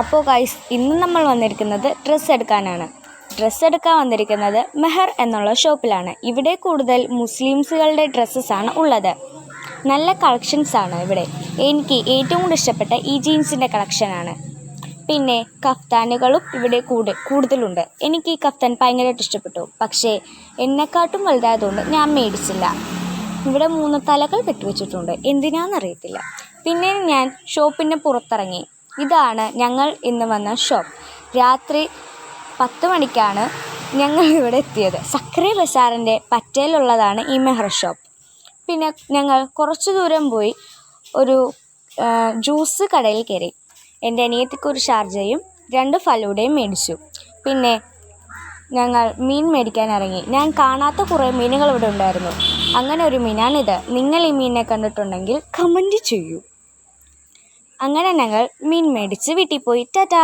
അപ്പോൾ ഗൈസ്, ഇന്ന് നമ്മൾ വന്നിരിക്കുന്നത് ഡ്രസ്സ് എടുക്കാനാണ്. ഡ്രസ്സ് എടുക്കാൻ വന്നിരിക്കുന്നത് മെഹർ എന്നുള്ള ഷോപ്പിലാണ്. ഇവിടെ കൂടുതൽ മുസ്ലിംസുകളുടെ ഡ്രസ്സസാണ് ഉള്ളത്. നല്ല കളക്ഷൻസാണ് ഇവിടെ. എനിക്ക് ഏറ്റവും കൂടുതൽ ഇഷ്ടപ്പെട്ട ഈ ജീൻസിൻ്റെ കളക്ഷനാണ്. പിന്നെ കഫ്താനുകളും ഇവിടെ കൂടുതലുണ്ട്. എനിക്ക് ഈ കഫ്താൻ ഭയങ്കരമായിട്ട് ഇഷ്ടപ്പെട്ടു. പക്ഷേ എന്നെക്കാട്ടും വലുതായതുകൊണ്ട് ഞാൻ മേടിച്ചില്ല. ഇവിടെ 3 തലകൾ വെട്ടിവെച്ചിട്ടുണ്ട്, എന്തിനാണെന്നറിയത്തില്ല. പിന്നെ ഞാൻ ഷോപ്പിൻ്റെ പുറത്തിറങ്ങി. ഇതാണ് ഞങ്ങൾ ഇന്ന് വന്ന ഷോപ്പ്. രാത്രി 10 മണിക്കാണ് ഞങ്ങൾ ഇവിടെ എത്തിയത്. സക്രി ബസാറിൻ്റെ പറ്റയിലുള്ളതാണ് ഈ മെഹർ ഷോപ്പ്. പിന്നെ ഞങ്ങൾ കുറച്ച് ദൂരം പോയി ഒരു ജ്യൂസ് കടയിൽ കയറി. എൻ്റെ അനിയത്തിക്ക് ഒരു ഷാർജയും 2 ഫലൂഡയും മേടിച്ചു. പിന്നെ ഞങ്ങൾ മീൻ മേടിക്കാൻ ഇറങ്ങി. ഞാൻ കാണാത്ത കുറേ മീനുകൾ ഇവിടെ ഉണ്ടായിരുന്നു. അങ്ങനെ ഒരു മീനാണിത്. നിങ്ങൾ ഈ മീനിനെ കണ്ടിട്ടുണ്ടെങ്കിൽ കമൻറ്റ് ചെയ്യൂ. അങ്ങനെ ഞങ്ങൾ മീൻ മേടിച്ച് വീട്ടിൽ പോയി. ടാറ്റാ.